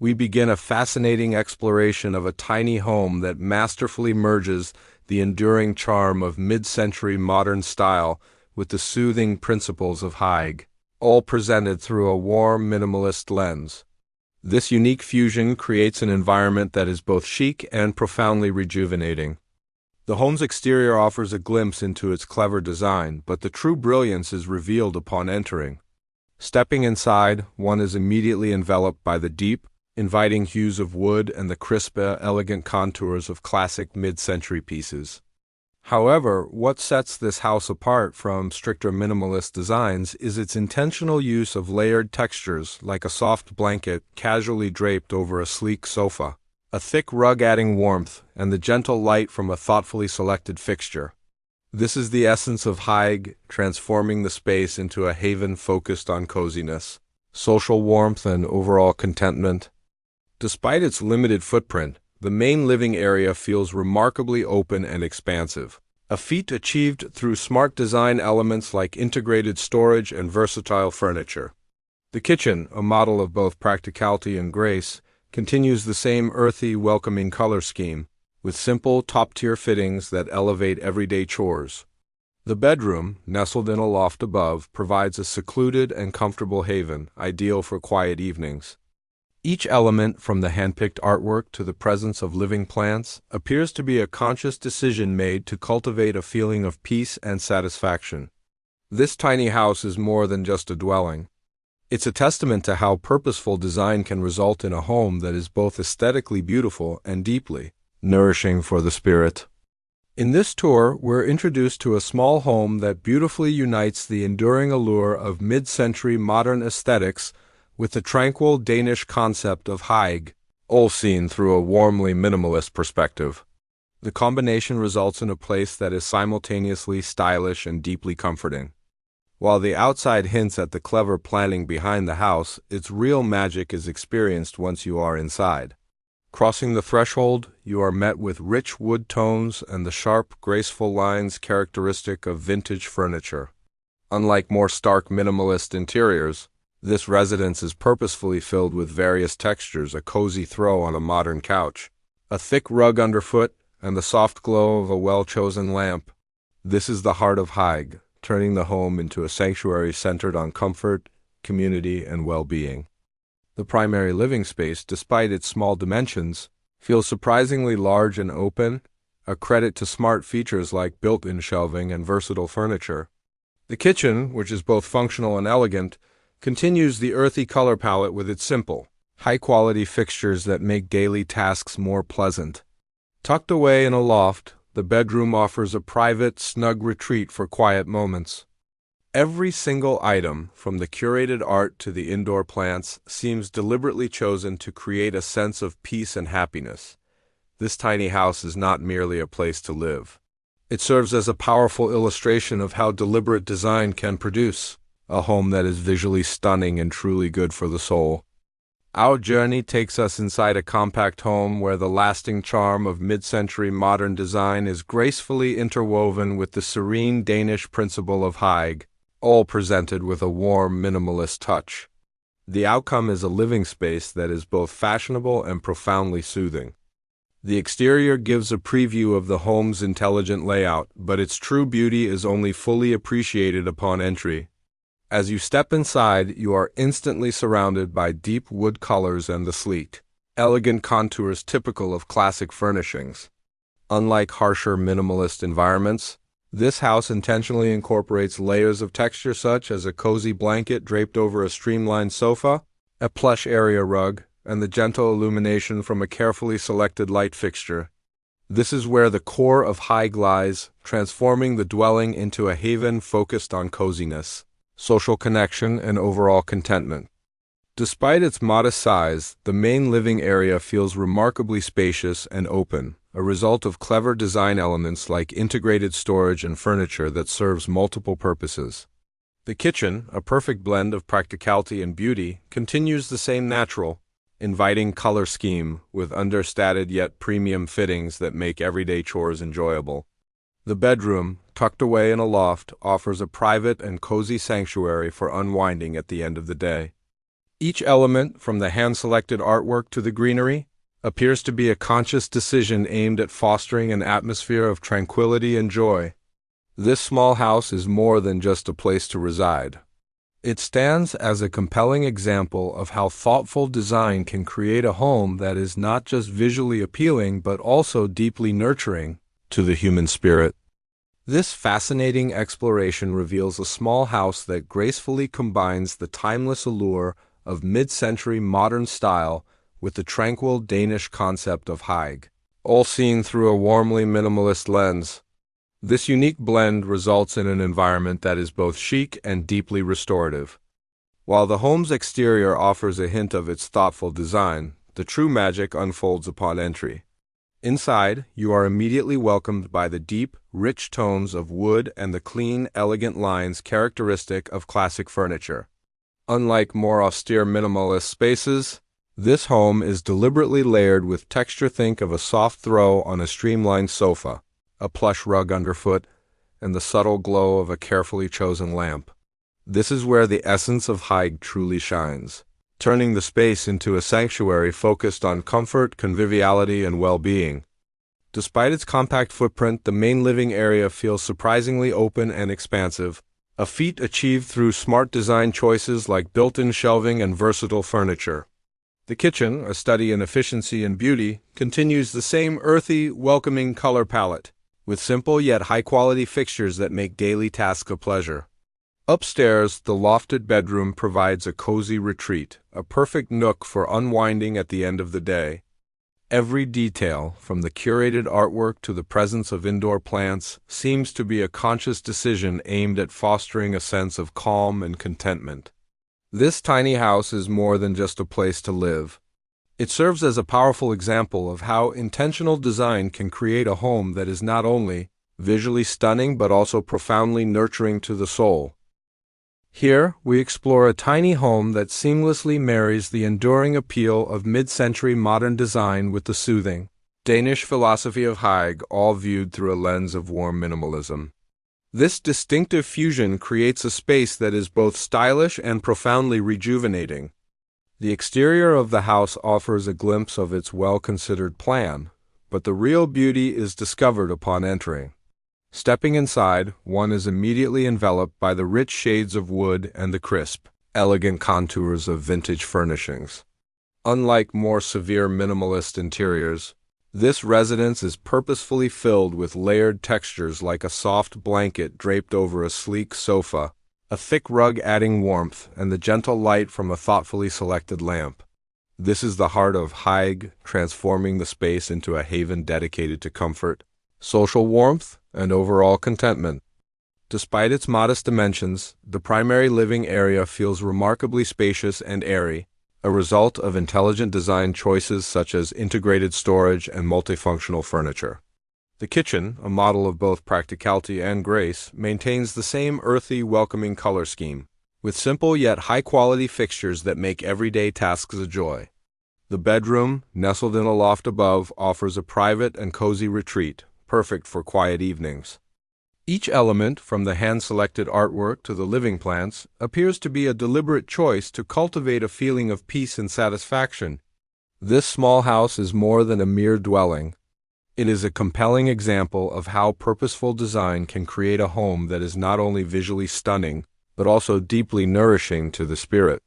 we begin a fascinating exploration of a tiny home that masterfully merges the enduring charm of mid-century modern style with the soothing principles of Hygge, all presented through a warm, minimalist lens. This unique fusion creates an environment that is both chic and profoundly rejuvenating. The home's exterior offers a glimpse into its clever design, but the true brilliance is revealed upon entering. Stepping inside, one is immediately enveloped by the deep, inviting hues of wood and the crisp, elegant contours of classic mid-century pieces. However, what sets this house apart from stricter minimalist designs is its intentional use of layered textures like a soft blanket casually draped over a sleek sofa, a thick rug adding warmth, and the gentle light from a thoughtfully selected fixture. This is the essence of Hygge, transforming the space into a haven focused on coziness, social warmth, and overall contentment. Despite its limited footprint, the main living area feels remarkably open and expansive, a feat achieved through smart design elements like integrated storage and versatile furniture. The kitchen, a model of both practicality and grace, continues the same earthy, welcoming color scheme, with simple, top-tier fittings that elevate everyday chores. The bedroom, nestled in a loft above, provides a secluded and comfortable haven, ideal for quiet evenings. Each element, from the hand-picked artwork to the presence of living plants, appears to be a conscious decision made to cultivate a feeling of peace and satisfaction. This tiny house is more than just a dwelling. It's a testament to how purposeful design can result in a home that is both aesthetically beautiful and deeply nourishing for the spirit. In this tour, we're introduced to a small home that beautifully unites the enduring allure of mid-century modern aesthetics with the tranquil Danish concept of Hygge, all seen through a warmly minimalist perspective. The combination results in a place that is simultaneously stylish and deeply comforting. While the outside hints at the clever planning behind the house, its real magic is experienced once you are inside. Crossing the threshold, you are met with rich wood tones and the sharp, graceful lines characteristic of vintage furniture. Unlike more stark minimalist interiors, this residence is purposefully filled with various textures, a cozy throw on a modern couch, a thick rug underfoot, and the soft glow of a well-chosen lamp. This is the heart of Hygge, turning the home into a sanctuary centered on comfort, community, and well-being. The primary living space, despite its small dimensions, feels surprisingly large and open, a credit to smart features like built-in shelving and versatile furniture. The kitchen, which is both functional and elegant, continues the earthy color palette with its simple, high-quality fixtures that make daily tasks more pleasant. Tucked away in a loft, the bedroom offers a private, snug retreat for quiet moments. Every single item, from the curated art to the indoor plants, seems deliberately chosen to create a sense of peace and happiness. This tiny house is not merely a place to live. It serves as a powerful illustration of how deliberate design can produce a home that is visually stunning and truly good for the soul. Our journey takes us inside a compact home where the lasting charm of mid-century modern design is gracefully interwoven with the serene Danish principle of Hygge, all presented with a warm, minimalist touch. The outcome is a living space that is both fashionable and profoundly soothing. The exterior gives a preview of the home's intelligent layout, but its true beauty is only fully appreciated upon entry. As you step inside, you are instantly surrounded by deep wood colors and the sleek, elegant contours typical of classic furnishings. Unlike harsher minimalist environments, this house intentionally incorporates layers of texture such as a cozy blanket draped over a streamlined sofa, a plush area rug, and the gentle illumination from a carefully selected light fixture. This is where the core of Hygge lies, transforming the dwelling into a haven focused on coziness, social connection, and overall contentment. Despite its modest size, the main living area feels remarkably spacious and open, a result of clever design elements like integrated storage and furniture that serves multiple purposes. The kitchen, a perfect blend of practicality and beauty, continues the same natural, inviting color scheme with understated yet premium fittings that make everyday chores enjoyable. The bedroom, tucked away in a loft, offers a private and cozy sanctuary for unwinding at the end of the day. Each element, from the hand-selected artwork to the greenery, appears to be a conscious decision aimed at fostering an atmosphere of tranquility and joy. This small house is more than just a place to reside. It stands as a compelling example of how thoughtful design can create a home that is not just visually appealing but also deeply nurturing to the human spirit. This fascinating exploration reveals a small house that gracefully combines the timeless allure of mid-century modern style with the tranquil Danish concept of Hygge, all seen through a warmly minimalist lens. This unique blend results in an environment that is both chic and deeply restorative. While the home's exterior offers a hint of its thoughtful design, the true magic unfolds upon entry. Inside, you are immediately welcomed by the deep, rich tones of wood and the clean, elegant lines characteristic of classic furniture. Unlike more austere minimalist spaces, this home is deliberately layered with texture. Think of a soft throw on a streamlined sofa, a plush rug underfoot, and the subtle glow of a carefully chosen lamp. This is where the essence of Hygge truly shines, turning the space into a sanctuary focused on comfort, conviviality, and well-being. Despite its compact footprint, the main living area feels surprisingly open and expansive, a feat achieved through smart design choices like built-in shelving and versatile furniture. The kitchen, a study in efficiency and beauty, continues the same earthy, welcoming color palette, with simple yet high-quality fixtures that make daily tasks a pleasure. Upstairs, the lofted bedroom provides a cozy retreat, a perfect nook for unwinding at the end of the day. Every detail, from the curated artwork to the presence of indoor plants, seems to be a conscious decision aimed at fostering a sense of calm and contentment. This tiny house is more than just a place to live. It serves as a powerful example of how intentional design can create a home that is not only visually stunning but also profoundly nurturing to the soul. Here, we explore a tiny home that seamlessly marries the enduring appeal of mid-century modern design with the soothing Danish philosophy of Hygge, all viewed through a lens of warm minimalism. This distinctive fusion creates a space that is both stylish and profoundly rejuvenating. The exterior of the house offers a glimpse of its well-considered plan, but the real beauty is discovered upon entering. Stepping inside, one is immediately enveloped by the rich shades of wood and the crisp, elegant contours of vintage furnishings. Unlike more severe minimalist interiors, this residence is purposefully filled with layered textures like a soft blanket draped over a sleek sofa, a thick rug adding warmth, and the gentle light from a thoughtfully selected lamp. This is the heart of Hygge, transforming the space into a haven dedicated to comfort, social warmth, and overall contentment. Despite its modest dimensions, the primary living area feels remarkably spacious and airy, a result of intelligent design choices such as integrated storage and multifunctional furniture. The kitchen, a model of both practicality and grace, maintains the same earthy, welcoming color scheme, with simple yet high-quality fixtures that make everyday tasks a joy. The bedroom, nestled in a loft above, offers a private and cozy retreat, perfect for quiet evenings. Each element, from the hand-selected artwork to the living plants, appears to be a deliberate choice to cultivate a feeling of peace and satisfaction. This small house is more than a mere dwelling. It is a compelling example of how purposeful design can create a home that is not only visually stunning, but also deeply nourishing to the spirit.